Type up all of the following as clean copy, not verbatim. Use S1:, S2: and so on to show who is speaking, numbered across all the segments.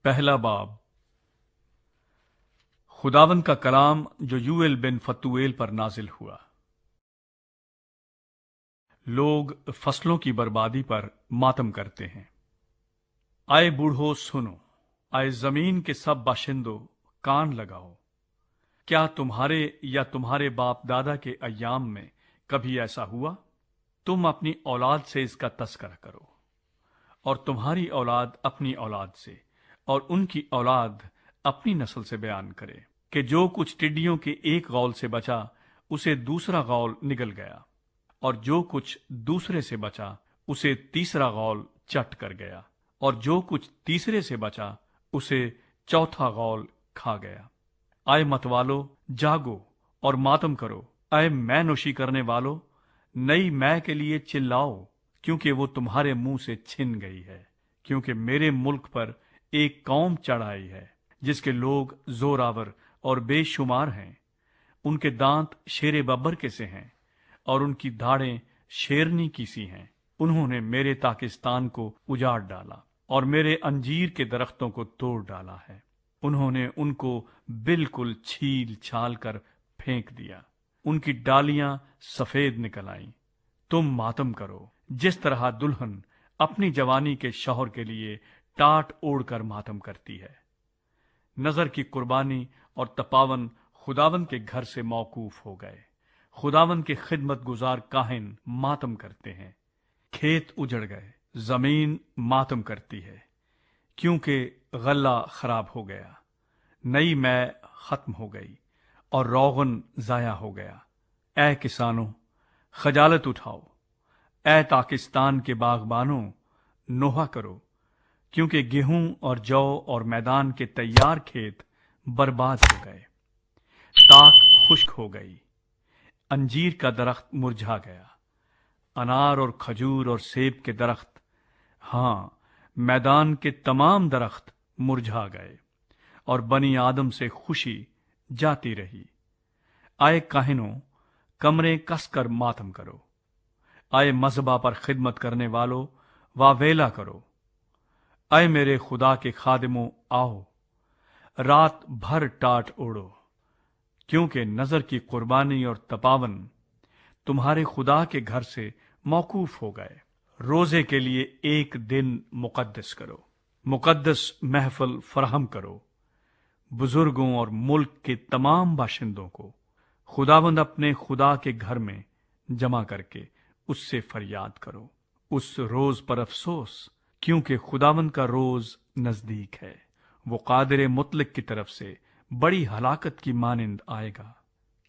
S1: پہلا باب خداوند کا کلام جو یوئیل بن فتویل پر نازل ہوا۔ لوگ فصلوں کی بربادی پر ماتم کرتے ہیں۔ آئے بوڑھو سنو، آئے زمین کے سب باشندوں کان لگاؤ۔ کیا تمہارے یا تمہارے باپ دادا کے ایام میں کبھی ایسا ہوا؟ تم اپنی اولاد سے اس کا تذکرہ کرو، اور تمہاری اولاد اپنی اولاد سے، اور ان کی اولاد اپنی نسل سے بیان کرے کہ جو کچھ ٹڈیوں کے ایک غول سے بچا اسے دوسرا غول نگل گیا، اور جو کچھ دوسرے سے بچا اسے تیسرا غول چٹ کر گیا، اور جو کچھ تیسرے سے بچا اسے چوتھا غول کھا گیا۔ آئے متوالو جاگو اور ماتم کرو، اے مے نوشی کرنے والو نئی مے کے لیے چلاؤ، کیونکہ وہ تمہارے منہ سے چھن گئی ہے۔ کیونکہ میرے ملک پر ایک قوم چڑھ آئی ہے جس کے لوگ زور آور اور بے شمار ہیں۔ ان کے دانت شیر ببر کے سے ہیں اور ان کی دھاڑیں شیرنی کی سی ہیں۔ انہوں نے میرے پاکستان کو اجاڑ ڈالا اور میرے انجیر کے درختوں کو توڑ ڈالا ہے۔ انہوں نے ان کو بالکل چھیل چھال کر پھینک دیا، ان کی ڈالیاں سفید نکل آئیں۔ تم ماتم کرو جس طرح دلہن اپنی جوانی کے شوہر کے لیے ٹاٹ اوڑھ کر ماتم کرتی ہے۔ نظر کی قربانی اور تپاون خداوند کے گھر سے موقوف ہو گئے۔ خداوند کے خدمت گزار کاہن ماتم کرتے ہیں۔ کھیت اجڑ گئے، زمین ماتم کرتی ہے، کیونکہ غلہ خراب ہو گیا، نئی مے ختم ہو گئی اور روغن ضائع ہو گیا۔ اے کسانوں خجالت اٹھاؤ، اے پاکستان کے باغبانوں نوحہ کرو، کیونکہ گیہوں اور جو اور میدان کے تیار کھیت برباد ہو گئے۔ تاک خشک ہو گئی، انجیر کا درخت مرجھا گیا، انار اور کھجور اور سیب کے درخت، ہاں میدان کے تمام درخت مرجھا گئے، اور بنی آدم سے خوشی جاتی رہی۔ آئے کاہنوں کمریں کس کر ماتم کرو، آئے مذبح پر خدمت کرنے والو واویلا کرو۔ اے میرے خدا کے خادموں آؤ، رات بھر ٹاٹ اوڑھو، کیونکہ نظر کی قربانی اور تپاون تمہارے خدا کے گھر سے موقوف ہو گئے۔ روزے کے لیے ایک دن مقدس کرو، مقدس محفل فراہم کرو۔ بزرگوں اور ملک کے تمام باشندوں کو خداوند اپنے خدا کے گھر میں جمع کر کے اس سے فریاد کرو۔ اس روز پر افسوس، کیونکہ خداوند کا روز نزدیک ہے۔ وہ قادر مطلق کی طرف سے بڑی ہلاکت کی مانند آئے گا۔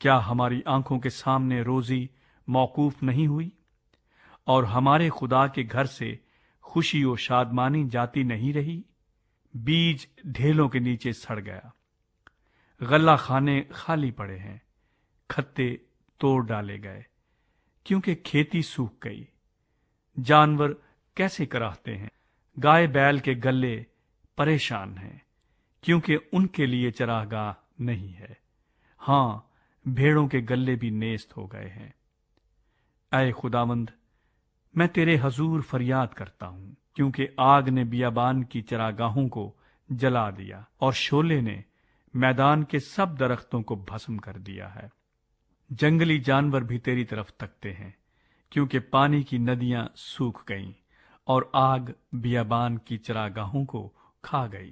S1: کیا ہماری آنکھوں کے سامنے روزی موقوف نہیں ہوئی، اور ہمارے خدا کے گھر سے خوشی و شادمانی جاتی نہیں رہی؟ بیج ڈھیلوں کے نیچے سڑ گیا، غلہ خانے خالی پڑے ہیں، کھتے توڑ ڈالے گئے، کیونکہ کھیتی سوکھ گئی۔ جانور کیسے کراہتے ہیں، گائے بیل کے گلے پریشان ہیں، کیونکہ ان کے لیے چراگاہ نہیں ہے۔ ہاں بھیڑوں کے گلے بھی نیست ہو گئے ہیں۔ اے خداوند میں تیرے حضور فریاد کرتا ہوں، کیونکہ آگ نے بیابان کی چراگاہوں کو جلا دیا، اور شعلے نے میدان کے سب درختوں کو بھسم کر دیا ہے۔ جنگلی جانور بھی تیری طرف تکتے ہیں، کیونکہ پانی کی ندیاں سوکھ گئیں، اور آگ بیابان کی چراگاہوں کو کھا گئی۔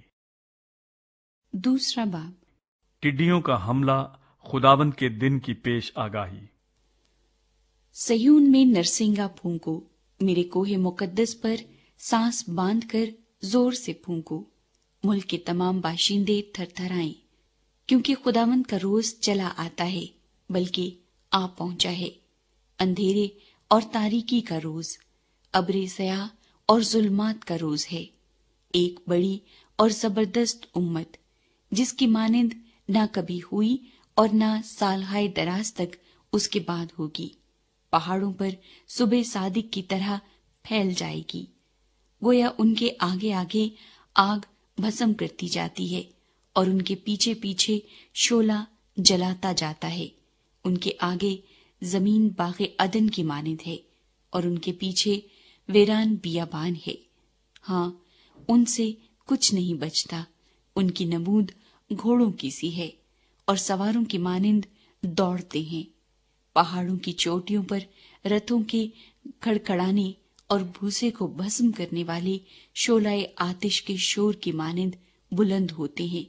S2: دوسرا باب۔
S1: ٹڈیوں کا حملہ، خداوند کے دن کی پیش آگاہی۔
S2: سیون میں نرسنگا پھونکو، میرے کوہ مقدس پر سانس باندھ کر زور سے پھونکو۔ ملک کے تمام باشندے تھر تھرائیں، کیونکہ خداوند کا روز چلا آتا ہے، بلکہ آ پہنچا ہے۔ اندھیرے اور تاریکی کا روز، ابر سیاہ اور ظلمات کا روز ہے۔ ایک بڑی اور زبردست امت، جس کی مانند نہ کبھی ہوئی اور نہ سالہائے دراز تک اس کے بعد ہوگی، پہاڑوں پر صبح صادق کی طرح پھیل جائے گی۔ گویا ان کے آگے آگے آگ بھسم کرتی جاتی ہے، اور ان کے پیچھے پیچھے شعلہ جلاتا جاتا ہے۔ ان کے آگے زمین باغ عدن کی مانند ہے، اور ان کے پیچھے ویران بیابان ہے۔ ہاں ان سے کچھ نہیں بچتا، ان کی نمود گھوڑوں کی سی ہے اور سواروں کی مانند دوڑتے ہیں۔ پہاڑوں کی چوٹیوں پر رتھوں کے کھڑکھڑانے اور بھوسے کو بھسم کرنے والے شعلہ آتش کے شور کی مانند بلند ہوتے ہیں۔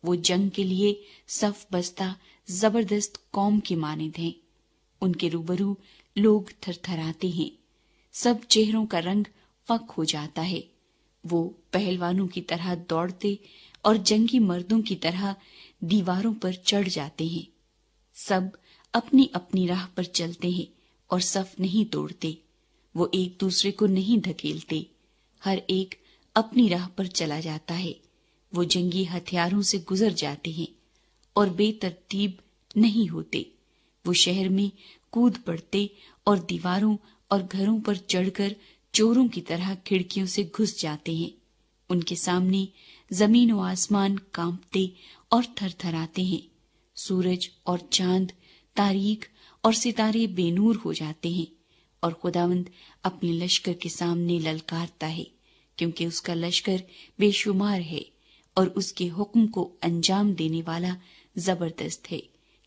S2: وہ جنگ کے لیے صف بستہ زبردست قوم کی مانند ہیں۔ ان کے روبرو لوگ تھر تھراتے ہیں، سب چہروں کا رنگ فک ہو جاتا ہے۔ وہ پہلوانوں کی طرح دوڑتے اور جنگی مردوں کی طرح دیواروں پر چڑھ جاتے ہیں۔ سب اپنی اپنی راہ پر چلتے ہیں اور صف نہیں توڑتے۔ وہ ایک دوسرے کو نہیں دھکیلتے، ہر ایک اپنی راہ پر چلا جاتا ہے۔ وہ جنگی ہتھیاروں سے گزر جاتے ہیں اور بے ترتیب نہیں ہوتے۔ وہ شہر میں کود پڑتے اور دیواروں اور گھروں پر چڑھ کر چوروں کی طرح کھڑکیوں سے گھس جاتے ہیں۔ ان کے سامنے زمین و آسمان کانپتے اور تھر تھراتے ہیں۔ سورج اور چاند تاریک اور ستارے بے نور ہو جاتے ہیں، اور خداوند اپنے لشکر کے سامنے للکارتا ہے، کیونکہ اس کا لشکر بے شمار ہے اور اس کے حکم کو انجام دینے والا زبردست ہے،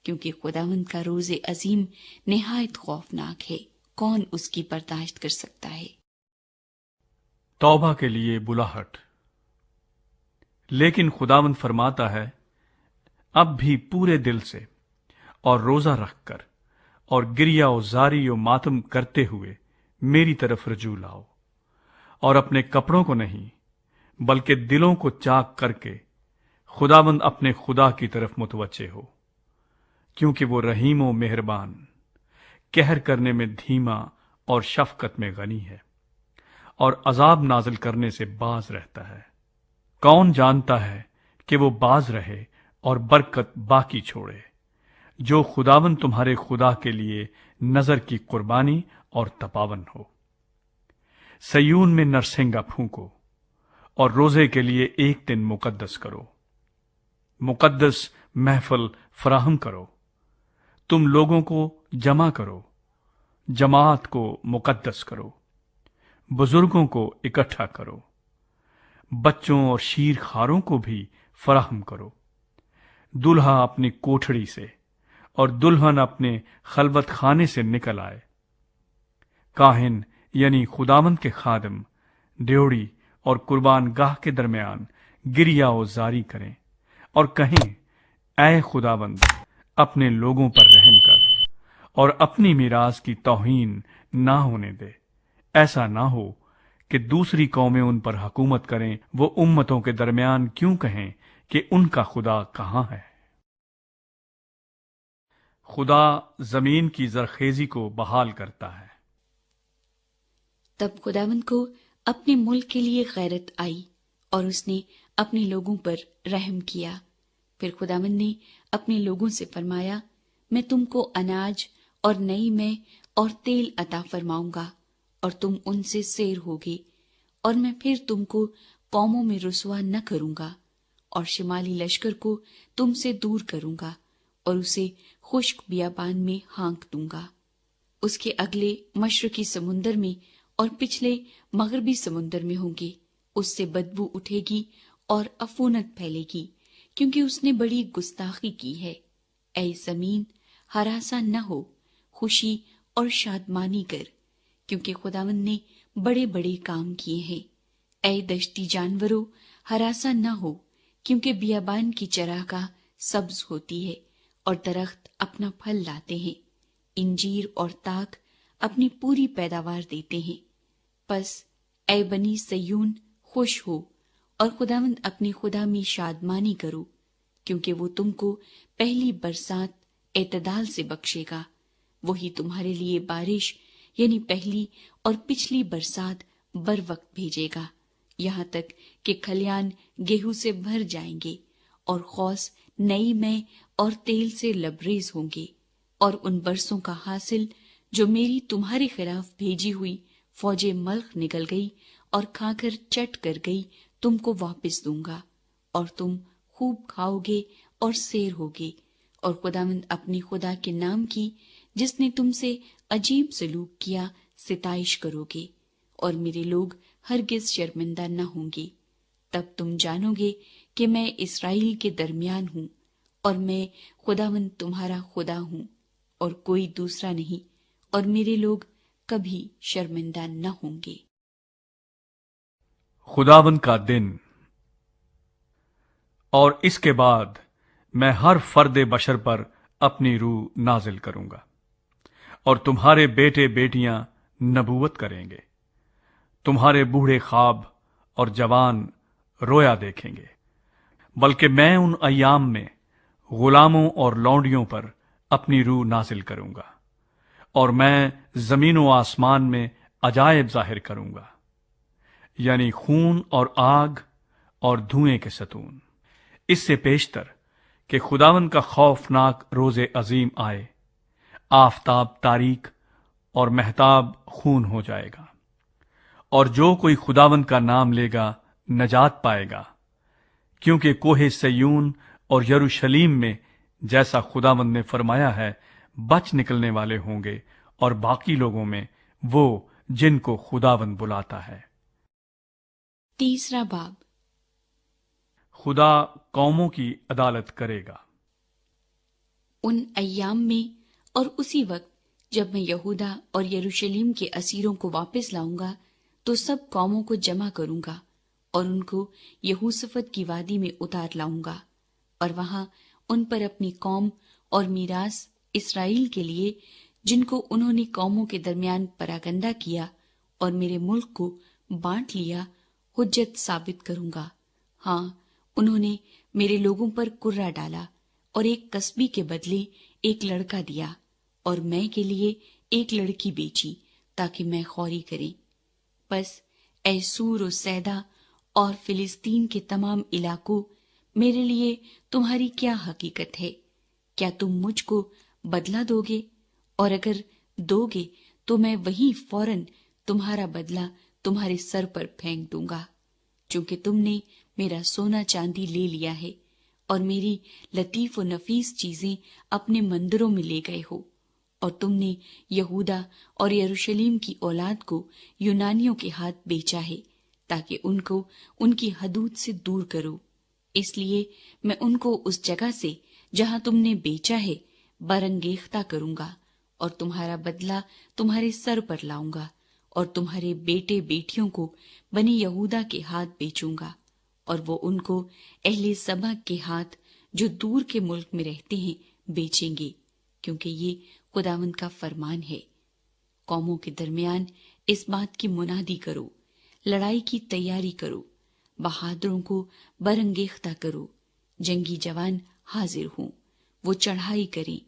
S2: کیونکہ خداوند کا روز عظیم نہایت خوفناک ہے، کون اس کی برداشت کر سکتا ہے؟
S1: توبہ کے لیے بلاہٹ۔ لیکن خداوند فرماتا ہے، اب بھی پورے دل سے اور روزہ رکھ کر اور گریہ و زاری و ماتم کرتے ہوئے میری طرف رجوع لاؤ، اور اپنے کپڑوں کو نہیں بلکہ دلوں کو چاک کر کے خداوند اپنے خدا کی طرف متوجہ ہو، کیونکہ وہ رحیم و مہربان، قہر کرنے میں دھیما اور شفقت میں غنی ہے، اور عذاب نازل کرنے سے باز رہتا ہے۔ کون جانتا ہے کہ وہ باز رہے اور برکت باقی چھوڑے، جو خداوند تمہارے خدا کے لیے نظر کی قربانی اور تپاون ہو۔ سیون میں نرسنگا پھونکو اور روزے کے لیے ایک دن مقدس کرو، مقدس محفل فراہم کرو، تم لوگوں کو جمع کرو، جماعت کو مقدس کرو، بزرگوں کو اکٹھا کرو، بچوں اور شیر خاروں کو بھی فراہم کرو۔ دلہا اپنی کوٹھڑی سے اور دلہن اپنے خلوت خانے سے نکل آئے۔ کاہن یعنی خداوند کے خادم ڈیوڑی اور قربان گاہ کے درمیان گریہ و زاری کریں اور کہیں، اے خداوند اپنے لوگوں پر رحم کر اور اپنی میراث کی توہین نہ ہونے دے۔ ایسا نہ ہو کہ دوسری قومیں ان پر حکومت کریں، وہ امتوں کے درمیان کیوں کہیں کہ ان کا خدا کہاں ہے؟ خدا زمین کی زرخیزی کو بحال کرتا ہے۔
S2: تب خداوند کو اپنے ملک کے لیے غیرت آئی اور اس نے اپنے لوگوں پر رحم کیا۔ پھر خداوند نے اپنے لوگوں سے فرمایا، میں تم کو اناج اور نئی میں اور تیل عطا فرماؤں گا، اور تم ان سے سیر ہوگے، اور میں پھر تم کو قوموں میں رسوا نہ کروں گا، اور شمالی لشکر کو تم سے دور کروں گا اور اسے خشک بیابان میں ہانک دوں گا۔ اس کے اگلے مشرقی سمندر میں اور پچھلے مغربی سمندر میں ہوں گے، اس سے بدبو اٹھے گی اور عفونت پھیلے گی، کیونکہ اس نے بڑی گستاخی کی ہے۔ اے زمین، ہراساں نہ ہو، خوشی اور شادمانی کر، کیونکہ خداوند نے بڑے بڑے کام کیے ہیں۔ اے دشتی جانوروں، ہراساں نہ ہو، کیونکہ بیابان کی چراگاہ سبز ہوتی ہے اور درخت اپنا پھل لاتے ہیں، انجیر اور تاک اپنی پوری پیداوار دیتے ہیں۔ پس اے بنی سیون، خوش ہو اور خداوند اپنے خدا میں شادمانی کرو، کیونکہ وہ تم کو پہلی برسات اعتدال سے بخشے گا۔ وہی تمہارے لیے بارش یعنی پہلی اور پچھلی برسات بر وقت بھیجے گا، یہاں تک کہ کھلیان گیہوں سے بھر جائیں گے اور قوس نئی میں اور تیل سے لبریز ہوں گے، اور ان برسوں کا حاصل جو میری تمہارے خلاف بھیجی ہوئی فوج ملک نکل گئی اور کھا کر چٹ کر گئی، تم کو واپس دوں گا، اور تم خوب کھاؤ گے اور سیر ہوگے، اور خداوند اپنے خدا کے نام کی، جس نے تم سے عجیب سلوک کیا، ستائش کرو گے، اور میرے لوگ ہرگز شرمندہ نہ ہوں گے۔ تب تم جانو گے کہ میں اسرائیل کے درمیان ہوں اور میں خداوند تمہارا خدا ہوں اور کوئی دوسرا نہیں، اور میرے لوگ کبھی شرمندہ نہ ہوں گے۔
S1: خداوند کا دن۔ اور اس کے بعد میں ہر فرد بشر پر اپنی روح نازل کروں گا، اور تمہارے بیٹے بیٹیاں نبوت کریں گے، تمہارے بوڑھے خواب اور جوان رویا دیکھیں گے، بلکہ میں ان ایام میں غلاموں اور لونڈیوں پر اپنی روح نازل کروں گا، اور میں زمین و آسمان میں عجائب ظاہر کروں گا، یعنی خون اور آگ اور دھوئیں کے ستون۔ اس سے پیشتر کہ خداوند کا خوفناک روز عظیم آئے، آفتاب تاریک اور مہتاب خون ہو جائے گا، اور جو کوئی خداوند کا نام لے گا نجات پائے گا، کیونکہ کوہ سیون اور یروشلیم میں جیسا خداوند نے فرمایا ہے بچ نکلنے والے ہوں گے، اور باقی لوگوں میں وہ جن کو خداوند بلاتا ہے۔
S2: تیسرا باب۔
S1: خدا قوموں کی عدالت کرے گا۔
S2: ان ایام میں اور اسی وقت جب میں یہودا اور یروشلیم کے اسیروں کو واپس لاؤں گا تو سب قوموں کو جمع کروں گا اور ان کو یہوشافٹ کی وادی میں اتار لاؤں گا، اور وہاں ان پر اپنی قوم اور میراث اسرائیل کے لیے، جن کو انہوں نے قوموں کے درمیان پراگندہ کیا اور میرے ملک کو بانٹ لیا، حجت ثابت کروں گا۔ ہاں، انہوں نے میرے لوگوں پر کرہ ڈالا اور ایک کسبی کے بدلے ایک لڑکا دیا، اور میں کے لیے ایک لڑکی بیچی تاکہ میں خوری کریں۔ پس اے سور و سیدا اور فلسطین کے تمام علاقوں، میرے لیے تمہاری کیا حقیقت ہے؟ کیا تم مجھ کو بدلہ دو گے؟ اور اگر دو گے تو میں وہیں فوراً تمہارا بدلہ تمہارے سر پر پھینک دوں گا، چونکہ تم نے میرا سونا چاندی لے لیا ہے اور میری لطیف و نفیس چیزیں اپنے مندروں میں لے گئے ہو، اور تم نے یہودا اور یروشلیم کی اولاد کو یونانیوں کے ہاتھ بیچا ہے تاکہ ان کو ان کی حدود سے دور کرو۔ اس لیے میں ان کو اس جگہ سے جہاں تم نے بیچا ہے برانگیختہ کروں گا، اور تمہارا بدلہ تمہارے سر پر لاؤں گا، اور تمہارے بیٹے بیٹیوں کو بنی یہودا کے ہاتھ بیچوں گا، اور وہ ان کو اہل سبا کے ہاتھ جو دور کے ملک میں رہتے ہیں بیچیں گے، کیونکہ یہ خداوند کا فرمان ہے۔ قوموں کے درمیان اس بات کی منادی کرو، لڑائی کی تیاری کرو، بہادروں کو برانگیختہ کرو، جنگی جوان حاضر ہوں، وہ چڑھائی کریں،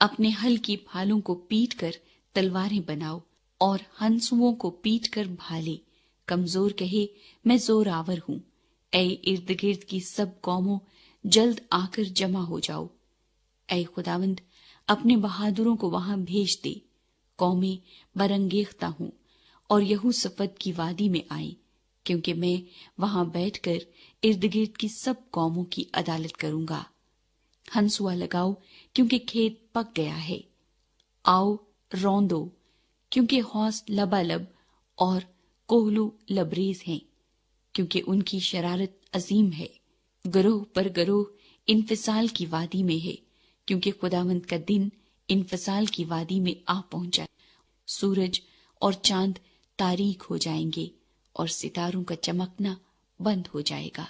S2: اپنے ہل کی پھالوں کو پیٹ کر تلواریں بناؤ، اور ہنسوؤں کو پیٹ کر بھالے، کمزور کہے میں زور آور ہوں۔ اے ارد گرد کی سب قوموں، جلد آ کر جمع ہو جاؤ۔ اے خداوند، اپنے بہادروں کو وہاں بھیج دے، قومیں برانگیختہ ہوں اور یہوشافٹ کی وادی میں آئیں، کیونکہ میں وہاں بیٹھ کر ارد گرد کی سب قوموں کی عدالت کروں گا۔ ہنسوا لگاؤ کیونکہ کھیت پک گیا ہے، آؤ روندو کیونکہ حوض لبالب اور کوہلو لبریز ہیں، کیونکہ ان کی شرارت عظیم ہے۔ گروہ پر گروہ انفصال کی وادی میں ہے، کیونکہ خداوند کا دن انفصال کی وادی میں آ پہنچا۔ سورج اور چاند تاریک ہو جائیں گے اور ستاروں کا چمکنا بند ہو جائے گا۔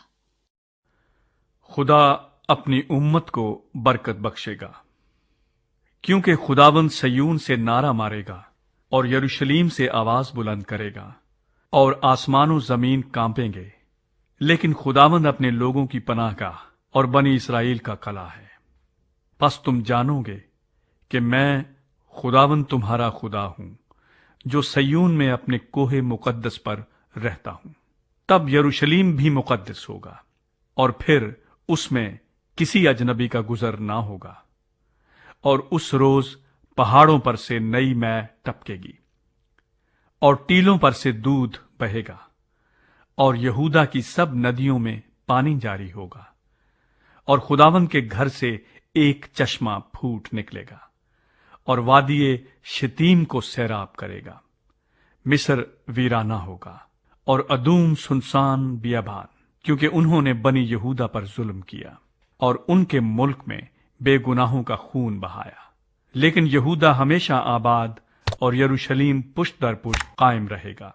S1: خدا اپنی امت کو برکت بخشے گا، کیونکہ خداوند سیون سے نعرہ مارے گا اور یروشلیم سے آواز بلند کرے گا، اور آسمان و زمین کانپیں گے، لیکن خداوند اپنے لوگوں کی پناہ گاہ اور بنی اسرائیل کا قلعہ ہے۔ پس تم جانو گے کہ میں خداوند تمہارا خدا ہوں، جو سیون میں اپنے کوہ مقدس پر رہتا ہوں۔ تب یروشلیم بھی مقدس ہوگا، اور پھر اس میں کسی اجنبی کا گزر نہ ہوگا، اور اس روز پہاڑوں پر سے نئی مے ٹپکے گی اور ٹیلوں پر سے دودھ بہے گا، اور یہودا کی سب ندیوں میں پانی جاری ہوگا، اور خداوند کے گھر سے ایک چشمہ پھوٹ نکلے گا، اور وادی شتیم کو سیراب کرے گا۔ مصر ویرانہ ہوگا اور ادوم سنسان بیابان، کیونکہ انہوں نے بنی یہودا پر ظلم کیا اور ان کے ملک میں بے گناہوں کا خون بہایا۔ لیکن یہودا ہمیشہ آباد اور یروشلیم پشت در پشت قائم رہے گا،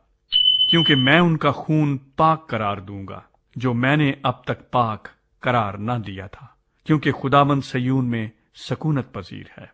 S1: کیونکہ میں ان کا خون پاک قرار دوں گا جو میں نے اب تک پاک قرار نہ دیا تھا، کیونکہ خداوند صیون میں سکونت پذیر ہے۔